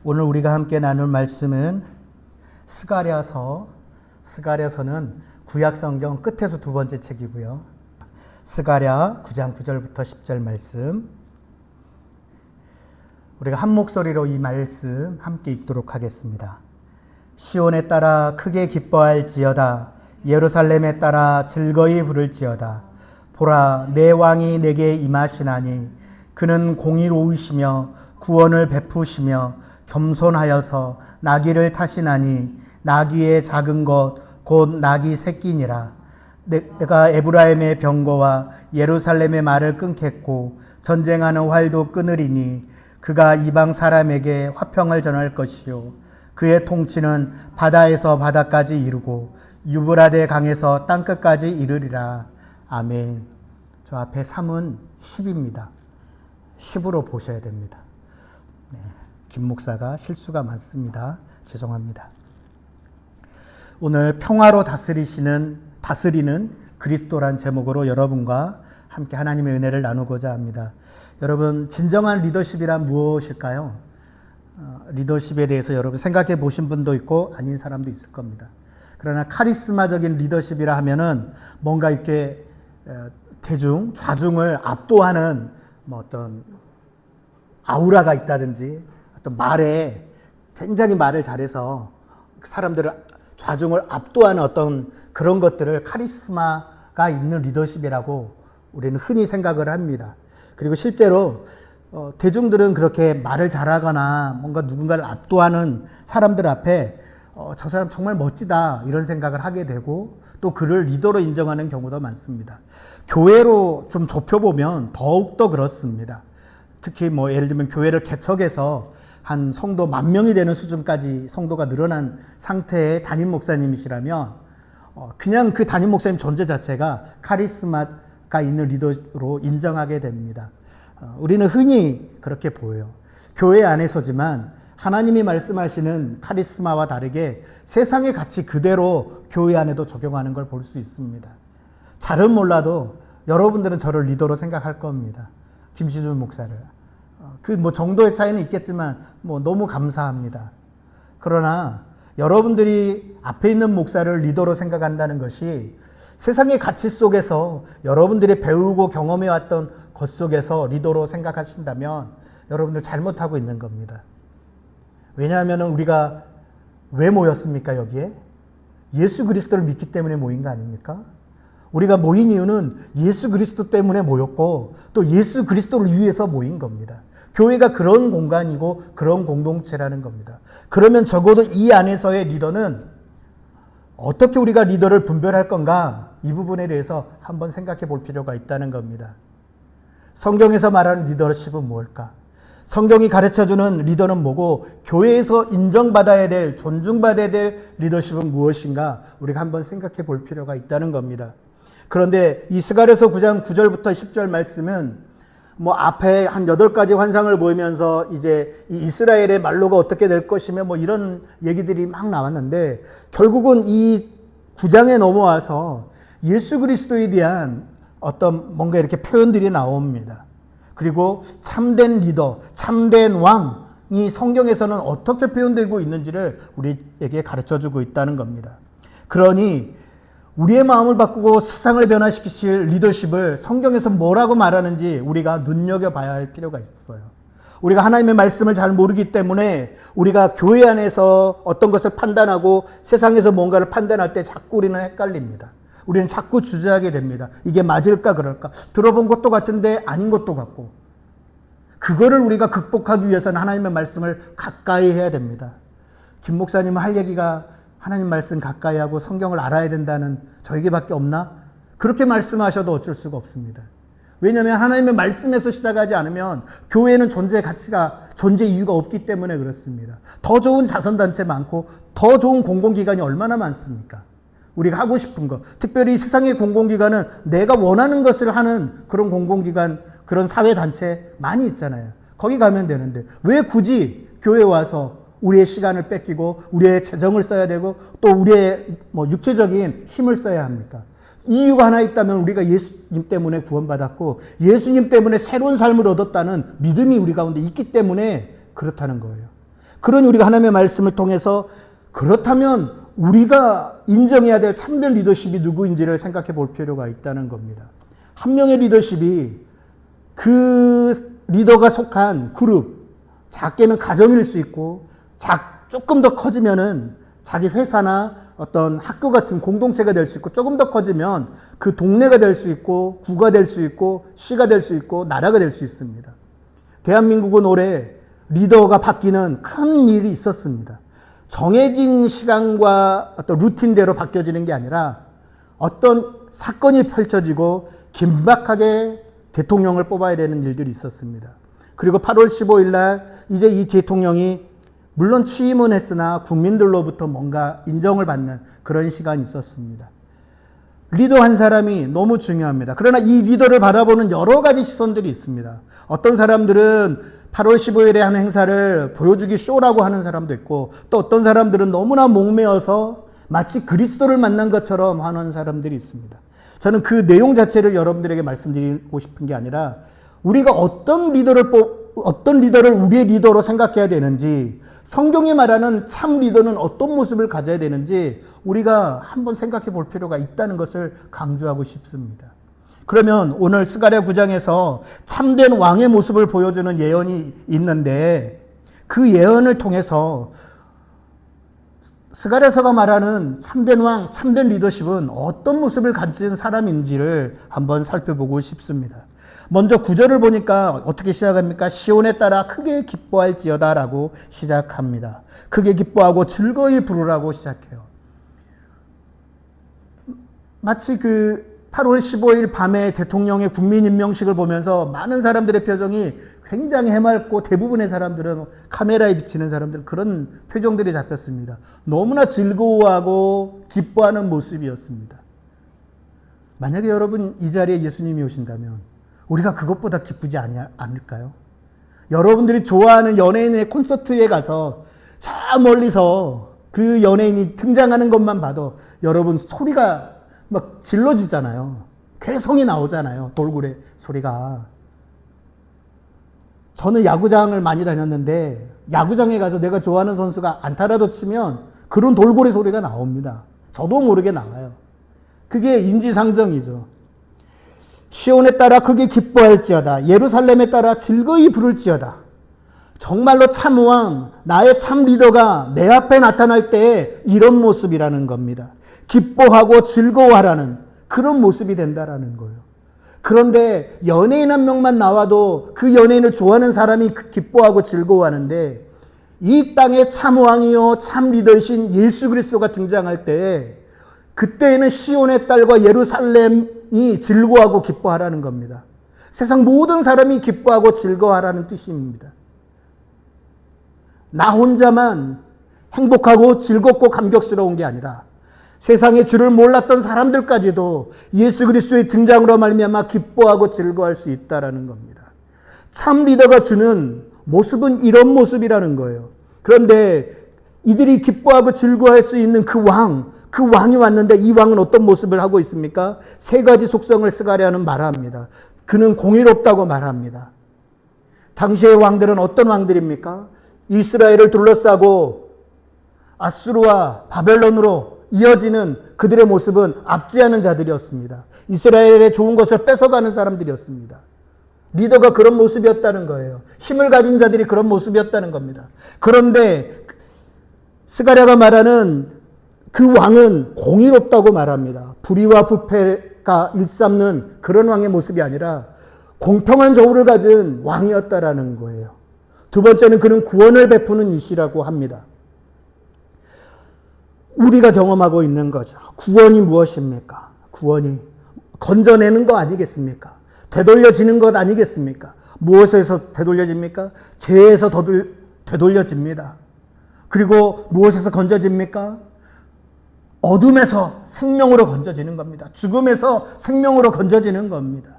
오늘 우리가 함께 나눌 말씀은 스가랴서는 구약성경 끝에서 두 번째 책이고요. 스가랴 9장 9절부터 10절 말씀, 우리가 한 목소리로 이 말씀 함께 읽도록 하겠습니다. 시온에 따라 크게 기뻐할지어다. 예루살렘에 따라 즐거이 부를지어다. 보라, 내 왕이 내게 임하시나니 그는 공의로우시며 구원을 베푸시며 겸손하여서 나귀를 타시나니 나귀의 작은 것 곧 나귀 새끼니라. 내가 에브라임의 병거와 예루살렘의 말을 끊겠고 전쟁하는 활도 끊으리니 그가 이방 사람에게 화평을 전할 것이요 그의 통치는 바다에서 바다까지 이르고 유브라데 강에서 땅끝까지 이르리라. 아멘. 저 앞에 3은 10입니다. 10으로 보셔야 됩니다. 네, 김 목사가 실수가 많습니다. 죄송합니다. 오늘 평화로 다스리는 그리스도란 제목으로 여러분과 함께 하나님의 은혜를 나누고자 합니다. 여러분, 진정한 리더십이란 무엇일까요? 리더십에 대해서 여러분 생각해 보신 분도 있고 아닌 사람도 있을 겁니다. 그러나 카리스마적인 리더십이라 하면은 뭔가 이렇게 좌중을 압도하는 어떤 아우라가 있다든지, 어떤 말에 굉장히 말을 잘해서 사람들을 좌중을 압도하는 어떤 그런 것들을 카리스마가 있는 리더십이라고 우리는 흔히 생각을 합니다. 그리고 실제로 대중들은 그렇게 말을 잘하거나 뭔가 누군가를 압도하는 사람들 앞에 저 사람 정말 멋지다 이런 생각을 하게 되고 또 그를 리더로 인정하는 경우도 많습니다. 교회로 좀 좁혀보면 더욱더 그렇습니다. 특히 예를 들면 교회를 개척해서 한 성도 10,000명이 되는 수준까지 성도가 늘어난 상태의 담임 목사님이시라면 그냥 그 담임 목사님 존재 자체가 카리스마가 있는 리더로 인정하게 됩니다. 우리는 흔히 그렇게 보여요. 교회 안에서지만 하나님이 말씀하시는 카리스마와 다르게 세상의 가치 그대로 교회 안에도 적용하는 걸 볼 수 있습니다. 잘은 몰라도 여러분들은 저를 리더로 생각할 겁니다. 김시준 목사를. 정도의 차이는 있겠지만 너무 감사합니다. 그러나 여러분들이 앞에 있는 목사를 리더로 생각한다는 것이 세상의 가치 속에서 여러분들이 배우고 경험해왔던 것 속에서 리더로 생각하신다면 여러분들 잘못하고 있는 겁니다. 왜냐하면 우리가 왜 모였습니까? 여기에? 예수 그리스도를 믿기 때문에 모인 거 아닙니까? 우리가 모인 이유는 예수 그리스도 때문에 모였고 또 예수 그리스도를 위해서 모인 겁니다. 교회가 그런 공간이고 그런 공동체라는 겁니다. 그러면 적어도 이 안에서의 리더는 어떻게 우리가 리더를 분별할 건가? 이 부분에 대해서 한번 생각해 볼 필요가 있다는 겁니다. 성경에서 말하는 리더십은 무엇일까? 성경이 가르쳐주는 리더는 뭐고 교회에서 인정받아야 될, 존중받아야 될 리더십은 무엇인가? 우리가 한번 생각해 볼 필요가 있다는 겁니다. 그런데 이 스가랴서 9장 9절부터 10절 말씀은 앞에 한 8가지 환상을 보이면서 이제 이 이스라엘의 말로가 어떻게 될 것이며 이런 얘기들이 막 나왔는데 결국은 이 9장에 넘어와서 예수 그리스도에 대한 어떤 뭔가 이렇게 표현들이 나옵니다. 그리고 참된 리더, 참된 왕이 성경에서는 어떻게 표현되고 있는지를 우리에게 가르쳐주고 있다는 겁니다. 그러니 우리의 마음을 바꾸고 세상을 변화시키실 리더십을 성경에서 뭐라고 말하는지 우리가 눈여겨봐야 할 필요가 있어요. 우리가 하나님의 말씀을 잘 모르기 때문에 우리가 교회 안에서 어떤 것을 판단하고 세상에서 뭔가를 판단할 때 자꾸 우리는 헷갈립니다. 우리는 자꾸 주저하게 됩니다. 이게 맞을까 그럴까? 들어본 것도 같은데 아닌 것도 같고. 그거를 우리가 극복하기 위해서는 하나님의 말씀을 가까이 해야 됩니다. 김 목사님은 할 얘기가 하나님 말씀 가까이 하고 성경을 알아야 된다는 저에게밖에 없나? 그렇게 말씀하셔도 어쩔 수가 없습니다. 왜냐하면 하나님의 말씀에서 시작하지 않으면 교회는 존재 이유가 없기 때문에 그렇습니다. 더 좋은 자선단체 많고 더 좋은 공공기관이 얼마나 많습니까? 우리가 하고 싶은 것, 특별히 세상의 공공기관은 내가 원하는 것을 하는 그런 공공기관, 그런 사회단체 많이 있잖아요. 거기 가면 되는데 왜 굳이 교회 와서 우리의 시간을 뺏기고 우리의 재정을 써야 되고 또 우리의 육체적인 힘을 써야 합니까? 이유가 하나 있다면 우리가 예수님 때문에 구원받았고 예수님 때문에 새로운 삶을 얻었다는 믿음이 우리 가운데 있기 때문에 그렇다는 거예요. 그러니 우리가 하나님의 말씀을 통해서 그렇다면 우리가 인정해야 될 참된 리더십이 누구인지를 생각해 볼 필요가 있다는 겁니다. 한 명의 리더십이 그 리더가 속한 그룹, 작게는 가정일 수 있고 조금 더 커지면은 자기 회사나 어떤 학교 같은 공동체가 될 수 있고, 조금 더 커지면 그 동네가 될 수 있고, 구가 될 수 있고, 시가 될 수 있고, 나라가 될 수 있습니다. 대한민국은 올해 리더가 바뀌는 큰 일이 있었습니다. 정해진 시간과 어떤 루틴대로 바뀌어지는 게 아니라 어떤 사건이 펼쳐지고 긴박하게 대통령을 뽑아야 되는 일들이 있었습니다. 그리고 8월 15일 날 이제 이 대통령이 물론 취임은 했으나 국민들로부터 뭔가 인정을 받는 그런 시간이 있었습니다. 리더 한 사람이 너무 중요합니다. 그러나 이 리더를 바라보는 여러 가지 시선들이 있습니다. 어떤 사람들은 8월 15일에 하는 행사를 보여주기 쇼라고 하는 사람도 있고, 또 어떤 사람들은 너무나 목매어서 마치 그리스도를 만난 것처럼 하는 사람들이 있습니다. 저는 그 내용 자체를 여러분들에게 말씀드리고 싶은 게 아니라 우리가 어떤 리더를 우리의 리더로 생각해야 되는지, 성경이 말하는 참 리더는 어떤 모습을 가져야 되는지 우리가 한번 생각해 볼 필요가 있다는 것을 강조하고 싶습니다. 그러면 오늘 스가랴 9장에서 참된 왕의 모습을 보여주는 예언이 있는데, 그 예언을 통해서 스가랴서가 말하는 참된 왕, 참된 리더십은 어떤 모습을 가진 사람인지를 한번 살펴보고 싶습니다. 먼저 9절을 보니까 어떻게 시작합니까? 시온에 따라 크게 기뻐할지어다 라고 시작합니다. 크게 기뻐하고 즐거이 부르라고 시작해요. 마치 그 8월 15일 밤에 대통령의 국민 임명식을 보면서 많은 사람들의 표정이 굉장히 해맑고, 대부분의 사람들은 카메라에 비치는 사람들 그런 표정들이 잡혔습니다. 너무나 즐거워하고 기뻐하는 모습이었습니다. 만약에 여러분 이 자리에 예수님이 오신다면 우리가 그것보다 기쁘지 않을까요? 여러분들이 좋아하는 연예인의 콘서트에 가서 저 멀리서 그 연예인이 등장하는 것만 봐도 여러분 소리가 막 질러지잖아요. 괴성이 나오잖아요. 돌고래 소리가. 저는 야구장을 많이 다녔는데 야구장에 가서 내가 좋아하는 선수가 안타라도 치면 그런 돌고래 소리가 나옵니다. 저도 모르게 나와요. 그게 인지상정이죠. 시온에 따라 크게 기뻐할지어다. 예루살렘에 따라 즐거이 부를지어다. 정말로 참 왕, 나의 참 리더가 내 앞에 나타날 때 이런 모습이라는 겁니다. 기뻐하고 즐거워하라는 그런 모습이 된다라는 거예요. 그런데 연예인 한 명만 나와도 그 연예인을 좋아하는 사람이 기뻐하고 즐거워하는데, 이 땅의 참 왕이요 참 리더이신 예수 그리스도가 등장할 때 그때에는 시온의 딸과 예루살렘이 즐거워하고 기뻐하라는 겁니다. 세상 모든 사람이 기뻐하고 즐거워하라는 뜻입니다. 나 혼자만 행복하고 즐겁고 감격스러운 게 아니라 세상의 주를 몰랐던 사람들까지도 예수 그리스도의 등장으로 말미암아 기뻐하고 즐거워할 수 있다라는 겁니다. 참 리더가 주는 모습은 이런 모습이라는 거예요. 그런데 이들이 기뻐하고 즐거워할 수 있는 그 왕이 왔는데 이 왕은 어떤 모습을 하고 있습니까? 세 가지 속성을 스가랴는 말합니다. 그는 공의롭다고 말합니다. 당시의 왕들은 어떤 왕들입니까? 이스라엘을 둘러싸고 아수르와 바벨론으로 이어지는 그들의 모습은 압제하는 자들이었습니다. 이스라엘의 좋은 것을 뺏어가는 사람들이었습니다. 리더가 그런 모습이었다는 거예요. 힘을 가진 자들이 그런 모습이었다는 겁니다. 그런데 스가랴가 말하는 그 왕은 공의롭다고 말합니다. 불의와 부패가 일삼는 그런 왕의 모습이 아니라 공평한 저울을 가진 왕이었다라는 거예요. 두 번째는 그는 구원을 베푸는 이시라고 합니다. 우리가 경험하고 있는 거죠. 구원이 무엇입니까? 구원이 건져내는 거 아니겠습니까? 되돌려지는 것 아니겠습니까? 무엇에서 되돌려집니까? 죄에서 되돌려집니다. 그리고 무엇에서 건져집니까? 어둠에서 생명으로 건져지는 겁니다. 죽음에서 생명으로 건져지는 겁니다.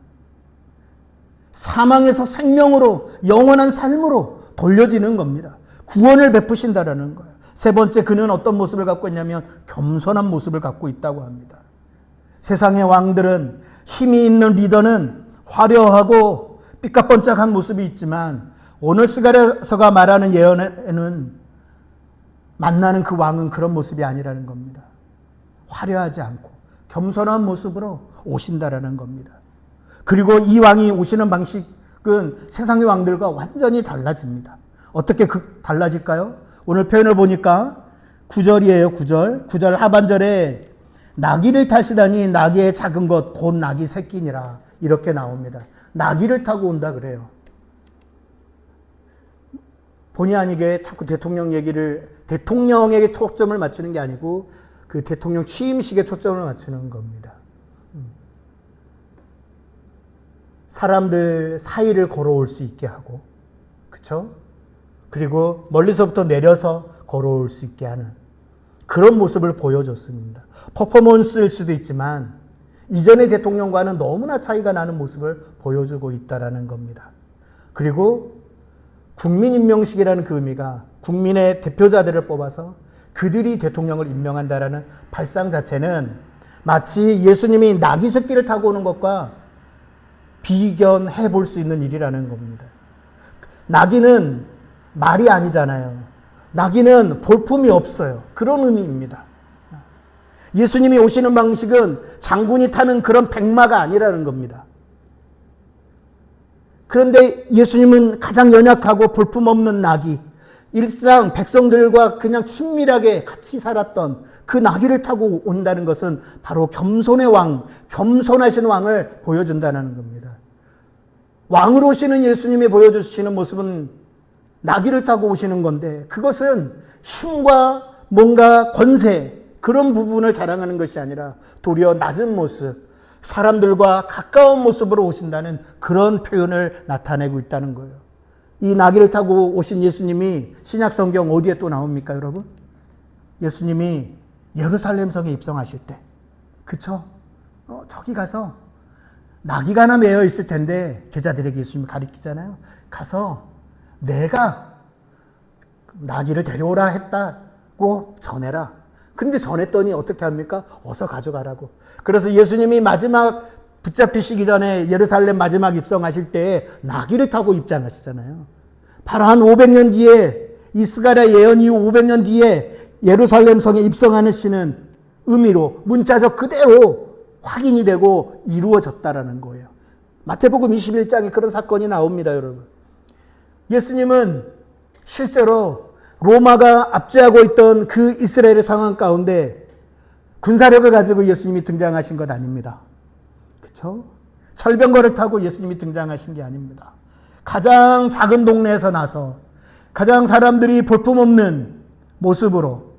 사망에서 생명으로, 영원한 삶으로 돌려지는 겁니다. 구원을 베푸신다라는 거예요. 세 번째, 그는 어떤 모습을 갖고 있냐면 겸손한 모습을 갖고 있다고 합니다. 세상의 왕들은, 힘이 있는 리더는 화려하고 삐까뻔쩍한 모습이 있지만 오늘 스가랴서가 말하는 예언에는 만나는 그 왕은 그런 모습이 아니라는 겁니다. 화려하지 않고 겸손한 모습으로 오신다라는 겁니다. 그리고 이 왕이 오시는 방식은 세상의 왕들과 완전히 달라집니다. 어떻게 달라질까요? 오늘 표현을 보니까 9절이에요. 9절 하반절에 나귀를 타시다니 나귀의 작은 것 곧 나귀 새끼니라 이렇게 나옵니다. 나귀를 타고 온다 그래요. 본의 아니게 자꾸 대통령에게 초점을 맞추는 게 아니고 그 대통령 취임식에 초점을 맞추는 겁니다. 사람들 사이를 걸어올 수 있게 하고, 그쵸? 그리고 멀리서부터 내려서 걸어올 수 있게 하는 그런 모습을 보여줬습니다. 퍼포먼스일 수도 있지만 이전의 대통령과는 너무나 차이가 나는 모습을 보여주고 있다는 겁니다. 그리고 국민임명식이라는 그 의미가 국민의 대표자들을 뽑아서 그들이 대통령을 임명한다라는 발상 자체는 마치 예수님이 나귀 새끼를 타고 오는 것과 비견해 볼 수 있는 일이라는 겁니다. 나귀는 말이 아니잖아요. 나귀는 볼품이 없어요. 그런 의미입니다. 예수님이 오시는 방식은 장군이 타는 그런 백마가 아니라는 겁니다. 그런데 예수님은 가장 연약하고 볼품없는 나귀, 일상 백성들과 그냥 친밀하게 같이 살았던 그 나귀를 타고 온다는 것은 바로 겸손의 왕, 겸손하신 왕을 보여준다는 겁니다. 왕으로 오시는 예수님이 보여주시는 모습은 나귀를 타고 오시는 건데 그것은 힘과 뭔가 권세 그런 부분을 자랑하는 것이 아니라 도리어 낮은 모습, 사람들과 가까운 모습으로 오신다는 그런 표현을 나타내고 있다는 거예요. 이 나귀를 타고 오신 예수님이 신약 성경 어디에 또 나옵니까, 여러분? 예수님이 예루살렘 성에 입성하실 때, 그쵸? 저기 가서 나귀가 하나 매여 있을 텐데 제자들에게 예수님이 가리키잖아요. 가서 내가 나귀를 데려오라 했다고 전해라. 근데 전했더니 어떻게 합니까? 어서 가져가라고. 그래서 예수님이 마지막 붙잡히시기 전에 예루살렘 마지막 입성하실 때 나귀를 타고 입장하시잖아요. 바로 한 500년 뒤에 이 스가랴 예언 이후 500년 뒤에 예루살렘 성에 입성하시는 의미로 문자적 그대로 확인이 되고 이루어졌다라는 거예요. 마태복음 21장에 그런 사건이 나옵니다, 여러분. 예수님은 실제로 로마가 압제하고 있던 그 이스라엘의 상황 가운데 군사력을 가지고 예수님이 등장하신 것 아닙니다. 그렇죠? 철병거를 타고 예수님이 등장하신 게 아닙니다. 가장 작은 동네에서 나서 가장 사람들이 볼품없는 모습으로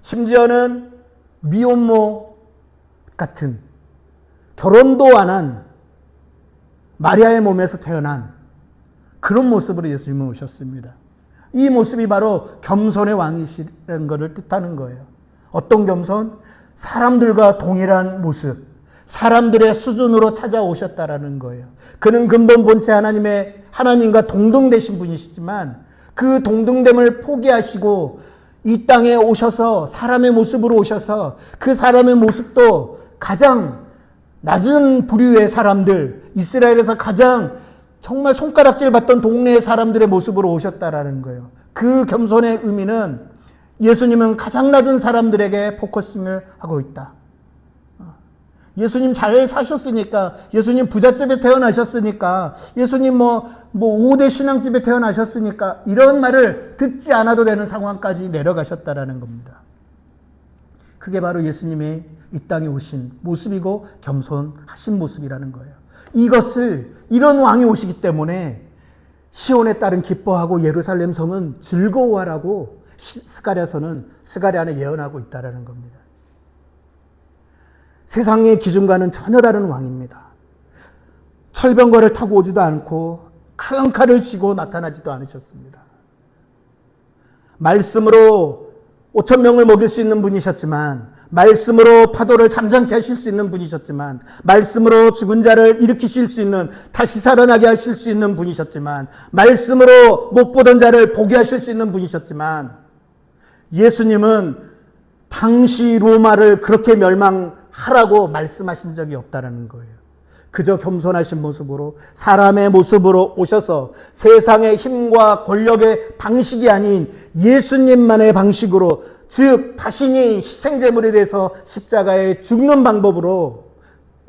심지어는 미혼모 같은 결혼도 안 한 마리아의 몸에서 태어난 그런 모습으로 예수님은 오셨습니다. 이 모습이 바로 겸손의 왕이시라는 것을 뜻하는 거예요. 어떤 겸손? 사람들과 동일한 모습, 사람들의 수준으로 찾아오셨다라는 거예요. 그는 근본 본체 하나님과 동등되신 분이시지만 그 동등됨을 포기하시고 이 땅에 오셔서 사람의 모습으로 오셔서 그 사람의 모습도 가장 낮은 부류의 사람들, 이스라엘에서 가장 정말 손가락질 받던 동네의 사람들의 모습으로 오셨다라는 거예요. 그 겸손의 의미는 예수님은 가장 낮은 사람들에게 포커싱을 하고 있다. 예수님 잘 사셨으니까, 예수님 부잣집에 태어나셨으니까, 예수님 뭐 5대 신앙집에 태어나셨으니까 이런 말을 듣지 않아도 되는 상황까지 내려가셨다라는 겁니다. 그게 바로 예수님이 이 땅에 오신 모습이고 겸손하신 모습이라는 거예요. 이런 왕이 오시기 때문에 시온의 딸은 기뻐하고 예루살렘 성은 즐거워하라고 스가랴는 예언하고 있다는 겁니다. 세상의 기준과는 전혀 다른 왕입니다. 철병거를 타고 오지도 않고 큰 칼을 쥐고 나타나지도 않으셨습니다. 말씀으로 5천 명을 먹일 수 있는 분이셨지만, 말씀으로 파도를 잠잠케 하실 수 있는 분이셨지만, 말씀으로 죽은 자를 일으키실 수 있는, 다시 살아나게 하실 수 있는 분이셨지만, 말씀으로 못 보던 자를 보게 하실 수 있는 분이셨지만, 예수님은 당시 로마를 그렇게 멸망하라고 말씀하신 적이 없다는 거예요. 그저 겸손하신 모습으로 사람의 모습으로 오셔서 세상의 힘과 권력의 방식이 아닌 예수님만의 방식으로, 즉 자신이 희생제물이 돼서 십자가에 죽는 방법으로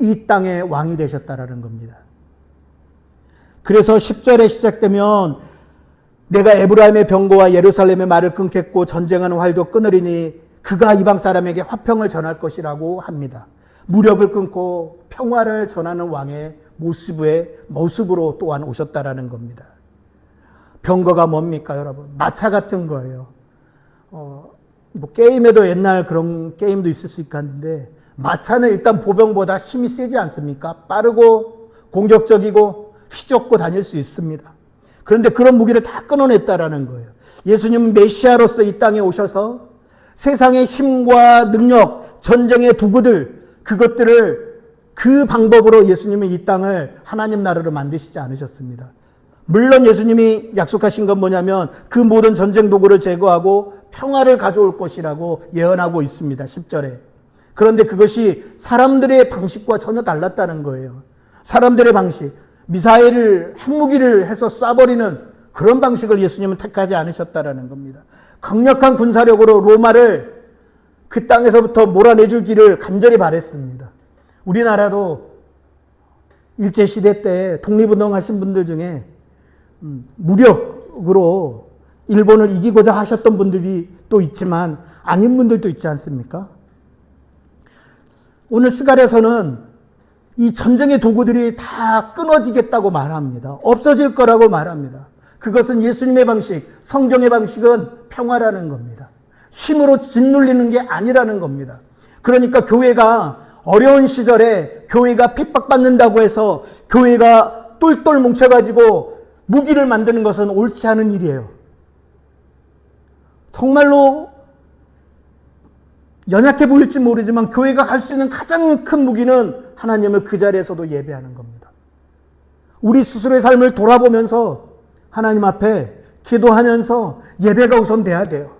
이 땅의 왕이 되셨다라는 겁니다. 그래서 10절에 시작되면 내가 에브라임의 병거와 예루살렘의 말을 끊겠고 전쟁하는 활도 끊으리니 그가 이방 사람에게 화평을 전할 것이라고 합니다. 무력을 끊고 평화를 전하는 왕의 모습으로 또한 오셨다라는 겁니다. 병거가 뭡니까, 여러분? 마차 같은 거예요. 뭐 게임에도 옛날 그런 게임도 있을 수 있겠는데, 마차는 일단 보병보다 힘이 세지 않습니까? 빠르고 공격적이고 휘젓고 다닐 수 있습니다. 그런데 그런 무기를 다 끊어냈다라는 거예요. 예수님은 메시아로서 이 땅에 오셔서 세상의 힘과 능력, 전쟁의 도구들, 그것들을 그 방법으로 예수님은 이 땅을 하나님 나라로 만드시지 않으셨습니다. 물론 예수님이 약속하신 건 뭐냐면 그 모든 전쟁 도구를 제거하고 평화를 가져올 것이라고 예언하고 있습니다. 10절에. 그런데 그것이 사람들의 방식과 전혀 달랐다는 거예요. 사람들의 방식, 미사일을, 핵무기를 해서 쏴버리는 그런 방식을 예수님은 택하지 않으셨다라는 겁니다. 강력한 군사력으로 로마를 그 땅에서부터 몰아내줄 길을 간절히 바랬습니다. 우리나라도 일제시대 때 독립운동하신 분들 중에 무력으로 일본을 이기고자 하셨던 분들이 또 있지만 아닌 분들도 있지 않습니까? 오늘 스갈에서는 이 전쟁의 도구들이 다 끊어지겠다고 말합니다. 없어질 거라고 말합니다. 그것은 예수님의 방식, 성경의 방식은 평화라는 겁니다. 힘으로 짓눌리는 게 아니라는 겁니다. 그러니까 교회가 어려운 시절에 교회가 핍박받는다고 해서 교회가 똘똘 뭉쳐가지고 무기를 만드는 것은 옳지 않은 일이에요. 정말로 연약해 보일지 모르지만 교회가 할 수 있는 가장 큰 무기는 하나님을 그 자리에서도 예배하는 겁니다. 우리 스스로의 삶을 돌아보면서 하나님 앞에 기도하면서 예배가 우선돼야 돼요.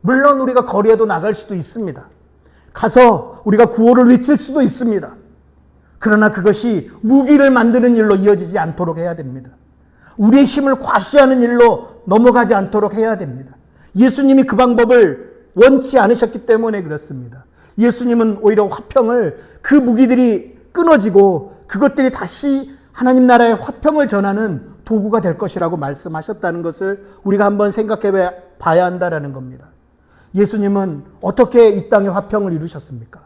물론 우리가 거리에도 나갈 수도 있습니다. 가서 우리가 구호를 외칠 수도 있습니다. 그러나 그것이 무기를 만드는 일로 이어지지 않도록 해야 됩니다. 우리의 힘을 과시하는 일로 넘어가지 않도록 해야 됩니다. 예수님이 그 방법을 원치 않으셨기 때문에 그렇습니다. 예수님은 오히려 화평을, 그 무기들이 끊어지고 그것들이 다시 하나님 나라의 화평을 전하는 도구가 될 것이라고 말씀하셨다는 것을 우리가 한번 생각해 봐야 한다는 겁니다. 예수님은 어떻게 이 땅에 화평을 이루셨습니까?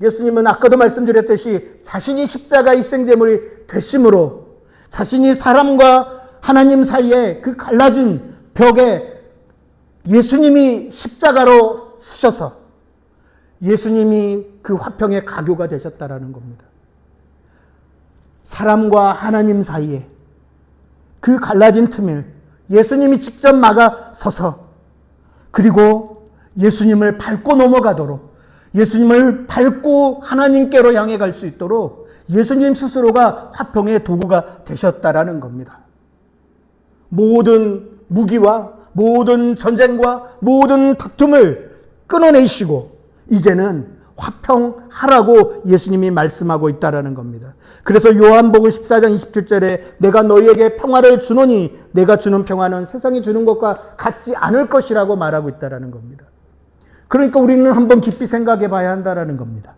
예수님은 아까도 말씀드렸듯이 자신이 십자가 희생제물이 되심으로 자신이 사람과 하나님 사이에 그 갈라진 벽에 예수님이 십자가로 쓰셔서 예수님이 그 화평의 가교가 되셨다라는 겁니다. 사람과 하나님 사이에 그 갈라진 틈을 예수님이 직접 막아 서서, 그리고 예수님을 밟고 넘어가도록, 예수님을 밟고 하나님께로 향해 갈 수 있도록 예수님 스스로가 화평의 도구가 되셨다라는 겁니다. 모든 무기와 모든 전쟁과 모든 다툼을 끊어내시고 이제는 화평하라고 예수님이 말씀하고 있다라는 겁니다. 그래서 요한복음 14장 27절에 내가 너희에게 평화를 주노니 내가 주는 평화는 세상이 주는 것과 같지 않을 것이라고 말하고 있다라는 겁니다. 그러니까 우리는 한번 깊이 생각해 봐야 한다라는 겁니다.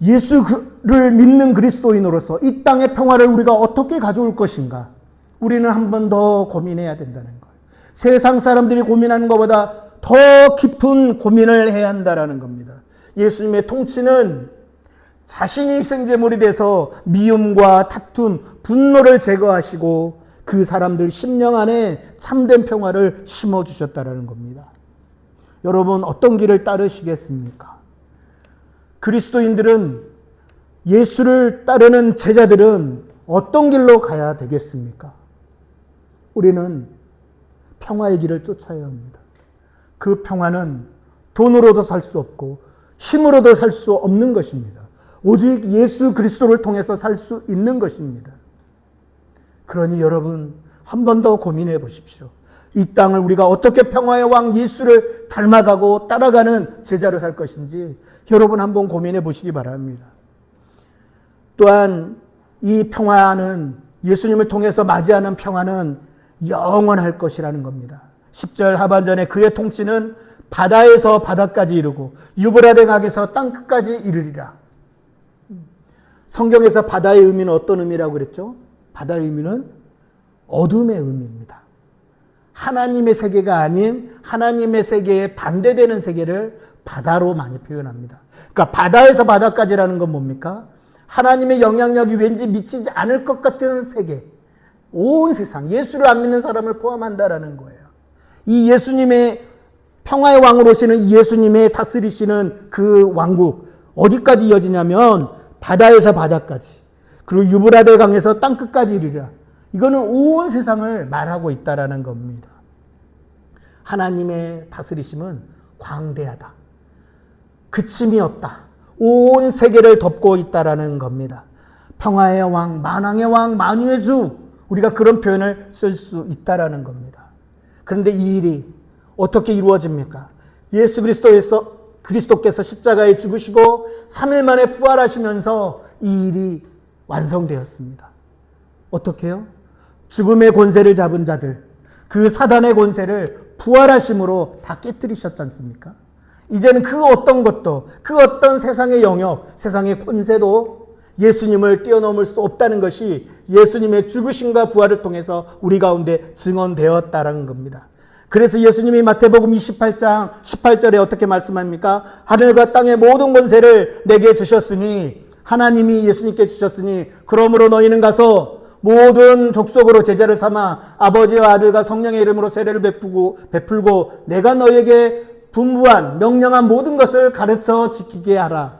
예수를 믿는 그리스도인으로서 이 땅의 평화를 우리가 어떻게 가져올 것인가? 우리는 한 번 더 고민해야 된다는 거예요. 세상 사람들이 고민하는 것보다 더 깊은 고민을 해야 한다는 겁니다. 예수님의 통치는 자신이 희생제물이 돼서 미움과 다툼, 분노를 제거하시고 그 사람들 심령 안에 참된 평화를 심어주셨다는 겁니다. 여러분, 어떤 길을 따르시겠습니까? 그리스도인들은, 예수를 따르는 제자들은 어떤 길로 가야 되겠습니까? 우리는 평화의 길을 쫓아야 합니다. 그 평화는 돈으로도 살 수 없고 힘으로도 살 수 없는 것입니다. 오직 예수 그리스도를 통해서 살 수 있는 것입니다. 그러니 여러분, 한 번 더 고민해 보십시오. 이 땅을 우리가 어떻게 평화의 왕 예수를 닮아가고 따라가는 제자로 살 것인지 여러분 한번 고민해 보시기 바랍니다. 또한 이 평화는 예수님을 통해서 맞이하는 평화는 영원할 것이라는 겁니다. 10절 하반전에 그의 통치는 바다에서 바다까지 이르고 유브라데 강에서 땅끝까지 이르리라. 성경에서 바다의 의미는 어떤 의미라고 그랬죠? 바다의 의미는 어둠의 의미입니다. 하나님의 세계가 아닌 하나님의 세계에 반대되는 세계를 바다로 많이 표현합니다. 그러니까 바다에서 바다까지라는 건 뭡니까? 하나님의 영향력이 왠지 미치지 않을 것 같은 세계, 온 세상, 예수를 안 믿는 사람을 포함한다라는 거예요. 이 예수님의 평화의 왕으로 오시는 예수님의 다스리시는 그 왕국 어디까지 이어지냐면 바다에서 바다까지, 그리고 유브라데 강에서 땅끝까지 이르리라. 이거는 온 세상을 말하고 있다라는 겁니다. 하나님의 다스리심은 광대하다. 그침이 없다. 온 세계를 덮고 있다라는 겁니다. 평화의 왕, 만왕의 왕, 만유의 주, 우리가 그런 표현을 쓸 수 있다라는 겁니다. 그런데 이 일이 어떻게 이루어집니까? 예수 그리스도께서 십자가에 죽으시고 3일 만에 부활하시면서 이 일이 완성되었습니다. 어떻게요? 죽음의 권세를 잡은 자들, 그 사단의 권세를 부활하심으로 다 깨뜨리셨지 않습니까? 이제는 그 어떤 것도, 그 어떤 세상의 영역, 세상의 권세도 예수님을 뛰어넘을 수 없다는 것이 예수님의 죽으심과 부활을 통해서 우리 가운데 증언되었다는 겁니다. 그래서 예수님이 마태복음 28장 18절에 어떻게 말씀합니까? 하늘과 땅의 모든 권세를 내게 주셨으니, 하나님이 예수님께 주셨으니 그러므로 너희는 가서 모든 족속으로 제자를 삼아 아버지와 아들과 성령의 이름으로 세례를 베풀고 내가 너희에게 분부한 명령한 모든 것을 가르쳐 지키게 하라.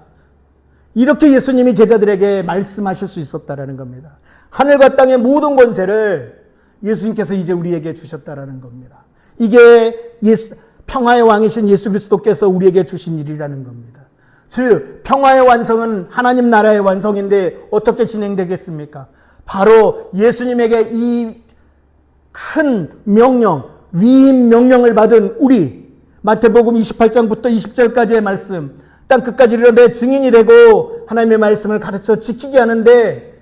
이렇게 예수님이 제자들에게 말씀하실 수 있었다라는 겁니다. 하늘과 땅의 모든 권세를 예수님께서 이제 우리에게 주셨다라는 겁니다. 이게 평화의 왕이신 예수 그리스도께서 우리에게 주신 일이라는 겁니다. 즉 평화의 완성은 하나님 나라의 완성인데 어떻게 진행되겠습니까? 바로 예수님에게 이 큰 명령, 위임 명령을 받은 우리, 마태복음 28장부터 20절까지의 말씀, 땅끝까지 이르러 내 증인이 되고 하나님의 말씀을 가르쳐 지키게 하는데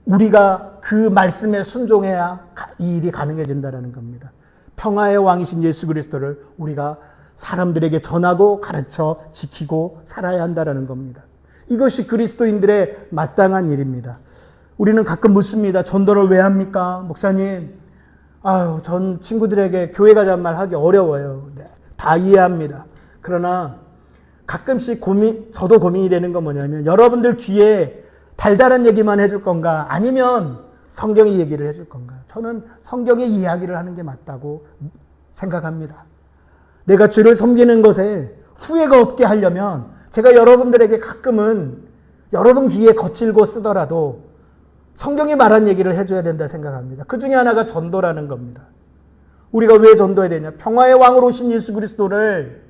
우리가 그 말씀에 순종해야 이 일이 가능해진다는 겁니다. 평화의 왕이신 예수 그리스도를 우리가 사람들에게 전하고 가르쳐 지키고 살아야 한다는 겁니다. 이것이 그리스도인들의 마땅한 일입니다. 우리는 가끔 묻습니다. 전도를 왜 합니까? 목사님, 전 친구들에게 교회 가자는 말 하기 어려워요. 네, 다 이해합니다. 그러나 가끔씩 저도 고민이 되는 건 뭐냐면 여러분들 귀에 달달한 얘기만 해줄 건가? 아니면 성경의 얘기를 해줄 건가? 저는 성경의 이야기를 하는 게 맞다고 생각합니다. 내가 주를 섬기는 것에 후회가 없게 하려면 제가 여러분들에게 가끔은 여러분 귀에 거칠고 쓰더라도 성경이 말한 얘기를 해줘야 된다 생각합니다. 그 중에 하나가 전도라는 겁니다. 우리가 왜 전도해야 되냐? 평화의 왕으로 오신 예수 그리스도를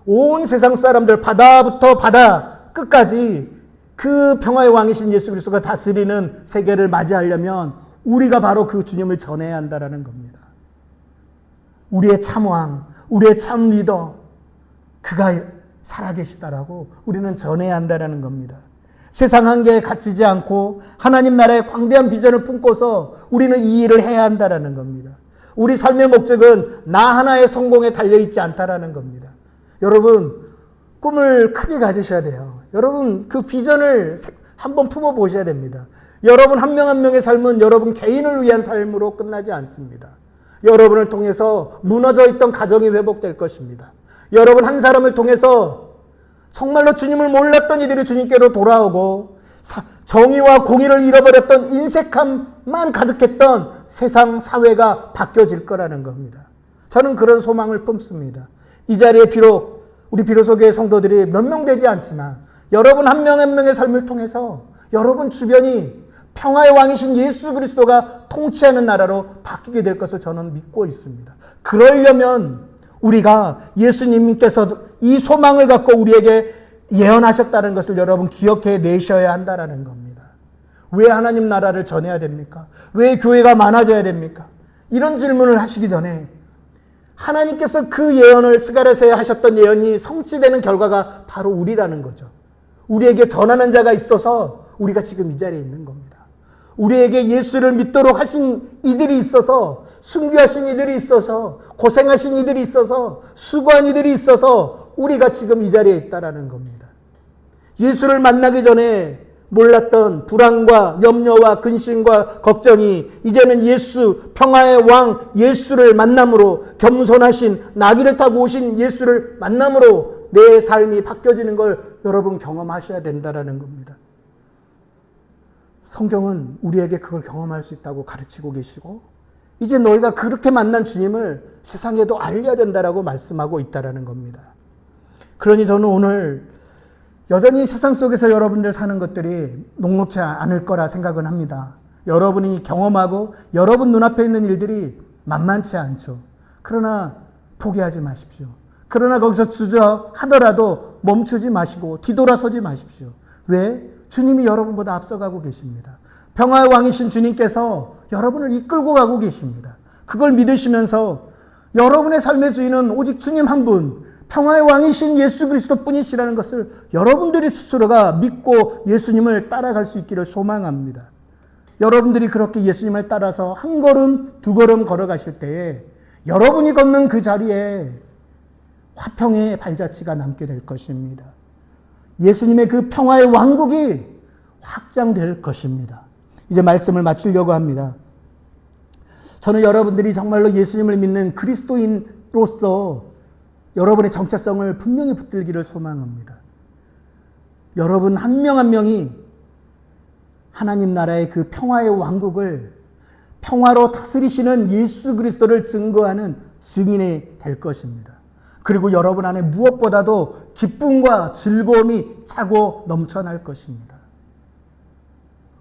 온 세상 사람들 바다부터 바다 끝까지 그 평화의 왕이신 예수 그리스도가 다스리는 세계를 맞이하려면 우리가 바로 그 주님을 전해야 한다는 겁니다. 우리의 참왕, 우리의 참 리더, 그가 살아계시다라고 우리는 전해야 한다는 겁니다. 세상 한계에 갇히지 않고 하나님 나라의 광대한 비전을 품고서 우리는 이 일을 해야 한다는 겁니다. 우리 삶의 목적은 나 하나의 성공에 달려있지 않다라는 겁니다. 여러분, 꿈을 크게 가지셔야 돼요. 여러분, 그 비전을 한번 품어보셔야 됩니다. 여러분 한 명 한 명의 삶은 여러분 개인을 위한 삶으로 끝나지 않습니다. 여러분을 통해서 무너져 있던 가정이 회복될 것입니다. 여러분 한 사람을 통해서 정말로 주님을 몰랐던 이들이 주님께로 돌아오고 정의와 공의를 잃어버렸던 인색함만 가득했던 세상 사회가 바뀌어질 거라는 겁니다. 저는 그런 소망을 품습니다. 이 자리에 비록 우리 비로소교회 성도들이 몇 명 되지 않지만 여러분 한 명 한 명의 삶을 통해서 여러분 주변이 평화의 왕이신 예수 그리스도가 통치하는 나라로 바뀌게 될 것을 저는 믿고 있습니다. 그러려면 우리가 예수님께서 이 소망을 갖고 우리에게 예언하셨다는 것을 여러분 기억해 내셔야 한다는 겁니다. 왜 하나님 나라를 전해야 됩니까? 왜 교회가 많아져야 됩니까? 이런 질문을 하시기 전에 하나님께서 그 예언을 스가랴서에 하셨던 예언이 성취되는 결과가 바로 우리라는 거죠. 우리에게 전하는 자가 있어서 우리가 지금 이 자리에 있는 겁니다. 우리에게 예수를 믿도록 하신 이들이 있어서, 순교하신 이들이 있어서, 고생하신 이들이 있어서, 수고한 이들이 있어서 우리가 지금 이 자리에 있다라는 겁니다. 예수를 만나기 전에 몰랐던 불안과 염려와 근심과 걱정이 이제는 예수, 평화의 왕 예수를 만남으로, 겸손하신 나귀를 타고 오신 예수를 만남으로 내 삶이 바뀌어지는 걸 여러분 경험하셔야 된다라는 겁니다. 성경은 우리에게 그걸 경험할 수 있다고 가르치고 계시고, 이제 너희가 그렇게 만난 주님을 세상에도 알려야 된다라고 말씀하고 있다라는 겁니다. 그러니 저는 오늘 여전히 세상 속에서 여러분들 사는 것들이 녹록지 않을 거라 생각은 합니다. 여러분이 경험하고 여러분 눈앞에 있는 일들이 만만치 않죠. 그러나 포기하지 마십시오. 그러나 거기서 주저하더라도 멈추지 마시고 뒤돌아서지 마십시오. 왜? 주님이 여러분보다 앞서가고 계십니다. 평화의 왕이신 주님께서 여러분을 이끌고 가고 계십니다. 그걸 믿으시면서 여러분의 삶의 주인은 오직 주님 한 분, 평화의 왕이신 예수 그리스도 뿐이시라는 것을 여러분들이 스스로가 믿고 예수님을 따라갈 수 있기를 소망합니다. 여러분들이 그렇게 예수님을 따라서 한 걸음, 두 걸음 걸어가실 때에 여러분이 걷는 그 자리에 화평의 발자취가 남게 될 것입니다. 예수님의 그 평화의 왕국이 확장될 것입니다. 이제 말씀을 마치려고 합니다. 저는 여러분들이 정말로 예수님을 믿는 그리스도인으로서 여러분의 정체성을 분명히 붙들기를 소망합니다. 여러분 한 명 한 명이 하나님 나라의 그 평화의 왕국을 평화로 다스리시는 예수 그리스도를 증거하는 증인이 될 것입니다. 그리고 여러분 안에 무엇보다도 기쁨과 즐거움이 차고 넘쳐날 것입니다.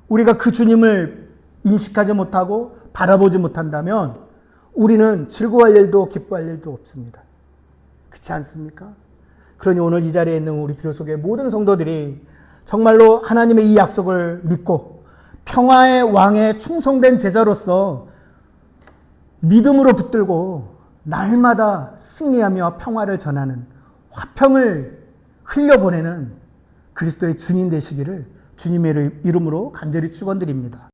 우리가 그 주님을 인식하지 못하고 바라보지 못한다면 우리는 즐거워할 일도 기뻐할 일도 없습니다. 그렇지 않습니까? 그러니 오늘 이 자리에 있는 우리 비로소의 모든 성도들이 정말로 하나님의 이 약속을 믿고 평화의 왕에 충성된 제자로서 믿음으로 붙들고 날마다 승리하며 평화를 전하는, 화평을 흘려보내는 그리스도의 증인 되시기를 주님의 이름으로 간절히 축원드립니다.